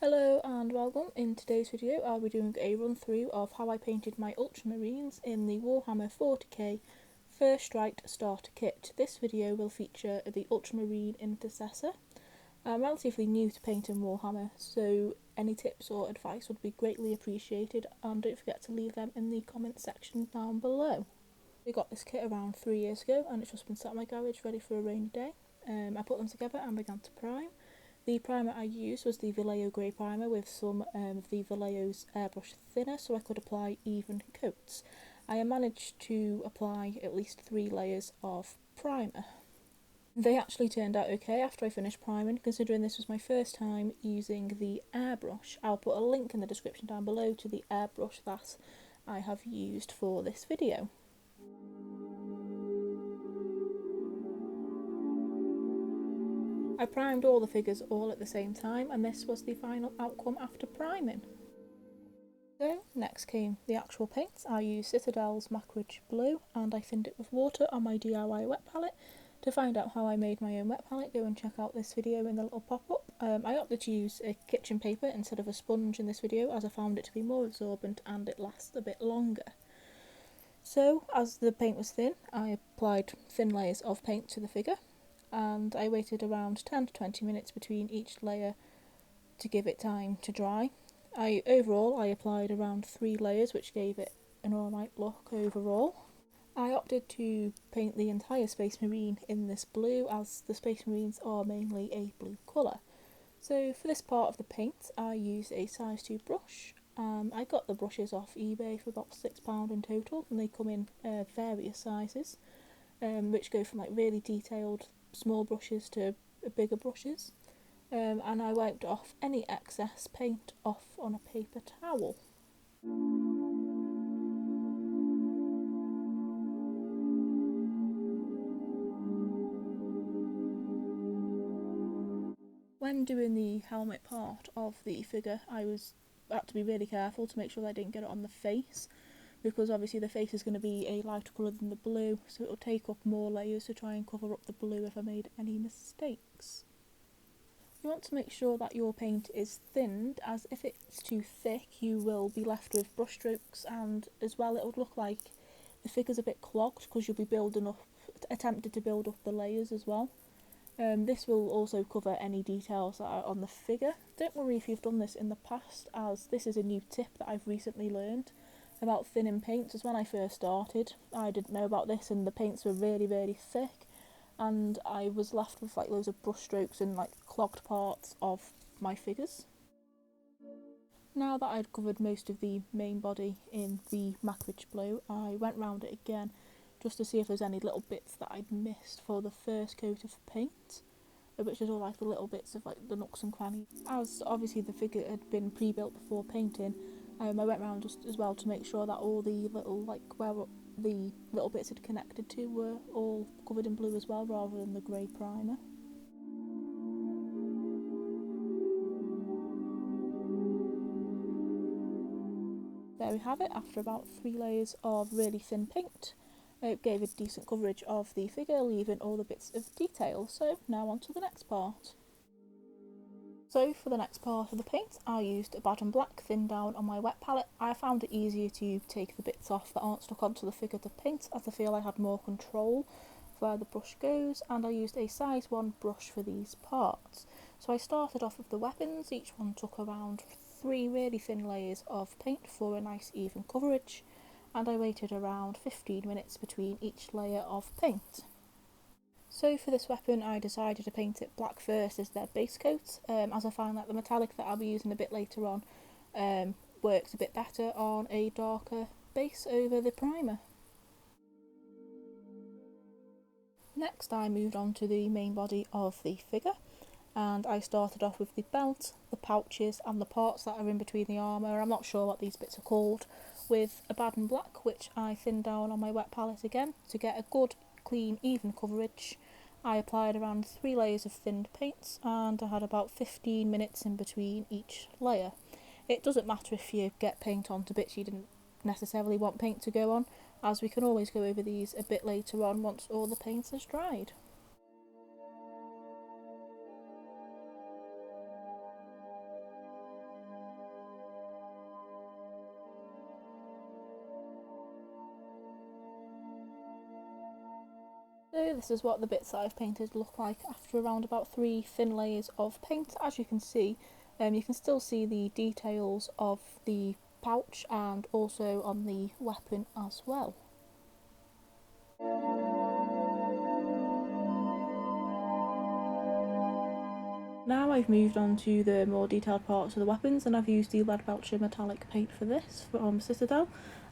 Hello and welcome. In today's video I'll be doing a run through of how I painted my Ultramarines in the Warhammer 40k First Strike Starter Kit. This video will feature the Ultramarine Intercessor. I'm relatively new to painting Warhammer, so any tips or advice would be greatly appreciated, and don't forget to leave them in the comments section down below. I got this kit around 3 years ago and it's just been sat in my garage ready for a rainy day. I put them together and began to prime. The primer I used was the Vallejo Grey Primer with some of the Vallejo's airbrush thinner so I could apply even coats. I managed to apply at least 3 layers of primer. They actually turned out okay after I finished priming, considering this was my first time using the airbrush. I'll put a link in the description down below to the airbrush that I have used for this video. I primed all the figures all at the same time, and this was the final outcome after priming. So next came the actual paints. I used Citadel's Macridge Blue and I thinned it with water on my DIY wet palette. To find out how I made my own wet palette, go and check out this video in the little pop-up. I opted to use a kitchen paper instead of a sponge in this video as I found it to be more absorbent and it lasts a bit longer. So as the paint was thin, I applied thin layers of paint to the figure, and I waited around 10 to 20 minutes between each layer to give it time to dry. Overall I applied around 3 layers, which gave it an alright look overall. I opted to paint the entire Space Marine in this blue, as the Space Marines are mainly a blue colour. So for this part of the paint I used a size 2 brush. I got the brushes off eBay for about £6 in total, and they come in various sizes, which go from like really detailed small brushes to bigger brushes, and I wiped off any excess paint off on a paper towel. When doing the helmet part of the figure, I had to be really careful to make sure that I didn't get it on the face, because obviously the face is going to be a lighter colour than the blue, so it will take up more layers to try and cover up the blue if I made any mistakes. You want to make sure that your paint is thinned, as if it's too thick you will be left with brush strokes, and as well it would look like the figure's a bit clogged because you'll be attempted to build up the layers as well. This will also cover any details that are on the figure. Don't worry if you've done this in the past, as this is a new tip that I've recently learned about thinning paints, as when I first started I didn't know about this and the paints were really thick, and I was left with like loads of brush strokes and like clogged parts of my figures. Now that I'd covered most of the main body in the Macridge Blue, I went round it again just to see if there's any little bits that I'd missed for the first coat of paint, which is all like the little bits of like the nooks and crannies. As obviously the figure had been pre-built before painting, I went round just as well to make sure that all the little, like where the little bits had connected to were all covered in blue as well, rather than the grey primer. There we have it. After about 3 layers of really thin paint, it gave a decent coverage of the figure, leaving all the bits of detail. So now on to the next part. So for the next part of the paint, I used a Baden Black thinned down on my wet palette. I found it easier to take the bits off that aren't stuck onto the figure to paint, as I feel I had more control of where the brush goes, and I used a size 1 brush for these parts. So I started off with the weapons. Each one took around 3 really thin layers of paint for a nice even coverage, and I waited around 15 minutes between each layer of paint. So for this weapon I decided to paint it black first as their base coat, as I find that the metallic that I'll be using a bit later on works a bit better on a darker base over the primer. Next I moved on to the main body of the figure, and I started off with the belt, the pouches and the parts that are in between the armour. I'm not sure what these bits are called, with a Baden Black, which I thinned down on my wet palette again to get a good clean even coverage. I applied around 3 layers of thinned paints, and I had about 15 minutes in between each layer. It doesn't matter if you get paint onto bits you didn't necessarily want paint to go on, as we can always go over these a bit later on once all the paint has dried. So this is what the bits that I've painted look like after around about 3 thin layers of paint. As you can see, you can still see the details of the pouch and also on the weapon as well. Now I've moved on to the more detailed parts of the weapons, and I've used the Leadbelcher metallic paint for this from Citadel.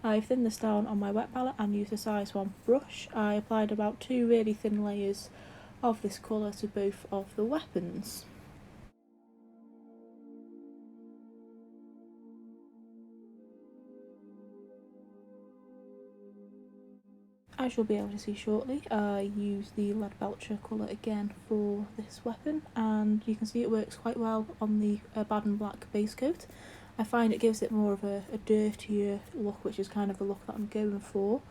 I've thinned this down on my wet palette and used a size 1 brush. I applied about 2 really thin layers of this colour to both of the weapons. As you'll be able to see shortly, I use the Leadbelcher colour again for this weapon, and you can see it works quite well on the Baden Black base coat. I find it gives it more of a dirtier look, which is kind of the look that I'm going for,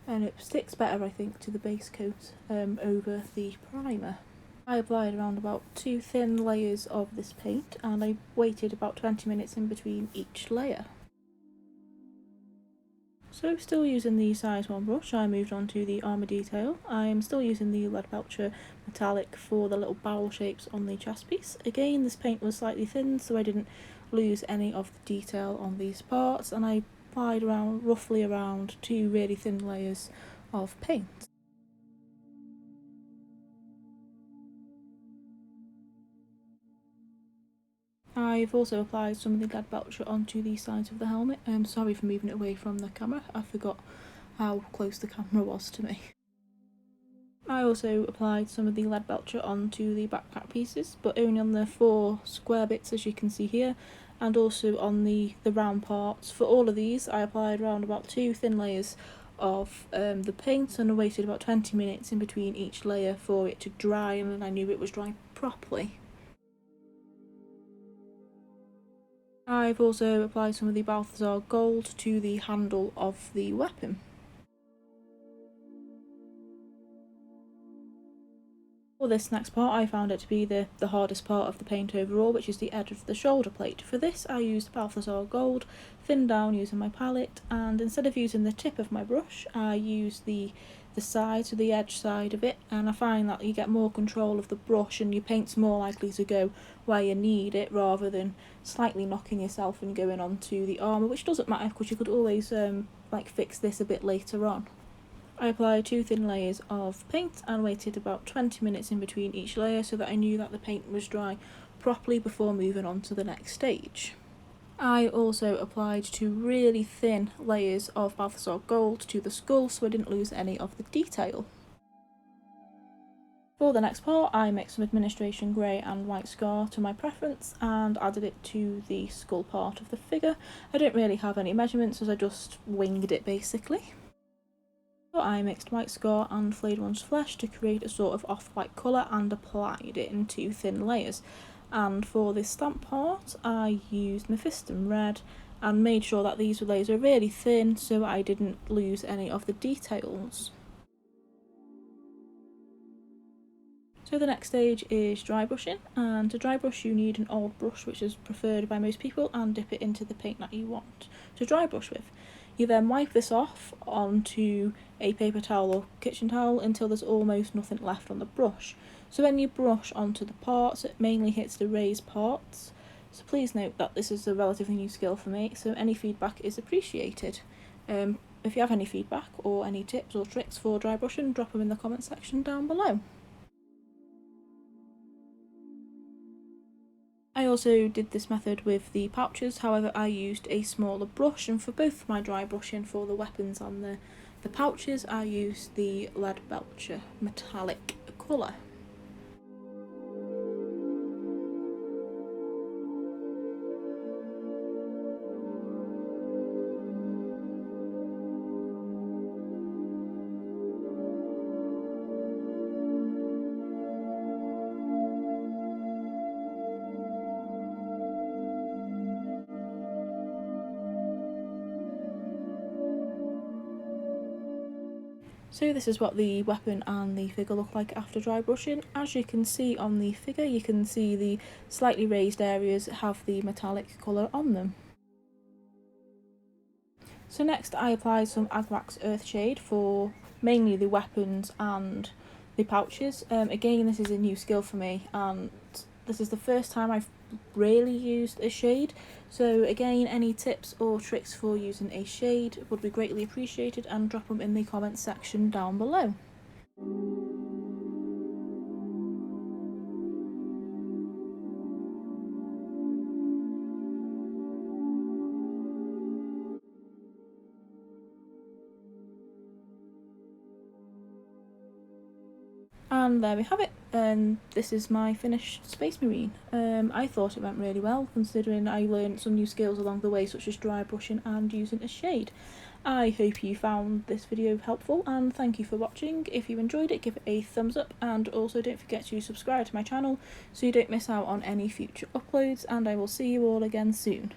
and it sticks better, I think, to the base coat over the primer. I applied around about 2 thin layers of this paint, and I waited about 20 minutes in between each layer. So still using the size 1 brush, I moved on to the armour detail. I'm still using the Leadbelcher metallic for the little barrel shapes on the chest piece. Again, this paint was slightly thin, so I didn't lose any of the detail on these parts, and I applied roughly around 2 really thin layers of paint. I've also applied some of the Leadbelcher onto the sides of the helmet. I'm sorry for moving it away from the camera, I forgot how close the camera was to me. I also applied some of the Leadbelcher onto the backpack pieces, but only on the 4 square bits, as you can see here, and also on the round parts. For all of these, I applied around about 2 thin layers of the paint, and I waited about 20 minutes in between each layer for it to dry, and then I knew it was dry properly. I've also applied some of the Balthazar Gold to the handle of the weapon. For this next part, I found it to be the hardest part of the paint overall, which is the edge of the shoulder plate. For this, I used Balthazar Gold, thinned down using my palette, and instead of using the tip of my brush, I used the side, so the edge side of it, and I find that you get more control of the brush and your paint's more likely to go where you need it rather than slightly knocking yourself and going onto the armour, which doesn't matter because you could always fix this a bit later on. I applied 2 thin layers of paint and waited about 20 minutes in between each layer so that I knew that the paint was dry properly before moving on to the next stage. I also applied 2 really thin layers of Balthazar Gold to the skull so I didn't lose any of the detail. For the next part, I mixed some Administration Grey and White Scar to my preference and added it to the skull part of the figure. I don't really have any measurements as I just winged it basically. I mixed White Scar and Flayed One's Flesh to create a sort of off-white colour and applied it in 2 thin layers. And for this stamp part, I used Mephiston Red and made sure that these layers were really thin so I didn't lose any of the details. So the next stage is dry brushing, and to dry brush you need an old brush, which is preferred by most people, and dip it into the paint that you want to dry brush with. You then wipe this off onto a paper towel or kitchen towel until there's almost nothing left on the brush. So when you brush onto the parts, it mainly hits the raised parts. So please note that this is a relatively new skill for me, so any feedback is appreciated. If you have any feedback or any tips or tricks for dry brushing, drop them in the comment section down below. I also did this method with the pouches, however I used a smaller brush, and for both my dry brushing for the weapons and the pouches I used the Leadbelcher metallic colour. So this is what the weapon and the figure look like after dry brushing. As you can see on the figure, you can see the slightly raised areas have the metallic colour on them. So next I applied some Agvax Earthshade for mainly the weapons and the pouches. Again, this is a new skill for me, and this is the first time I've really used a shade. So again, any tips or tricks for using a shade would be greatly appreciated, and drop them in the comments section down below. And there we have it. This is my finished Space Marine. I thought it went really well, considering I learned some new skills along the way, such as dry brushing and using a shade. I hope you found this video helpful, and thank you for watching. If you enjoyed it, give it a thumbs up, and also don't forget to subscribe to my channel so you don't miss out on any future uploads, and I will see you all again soon.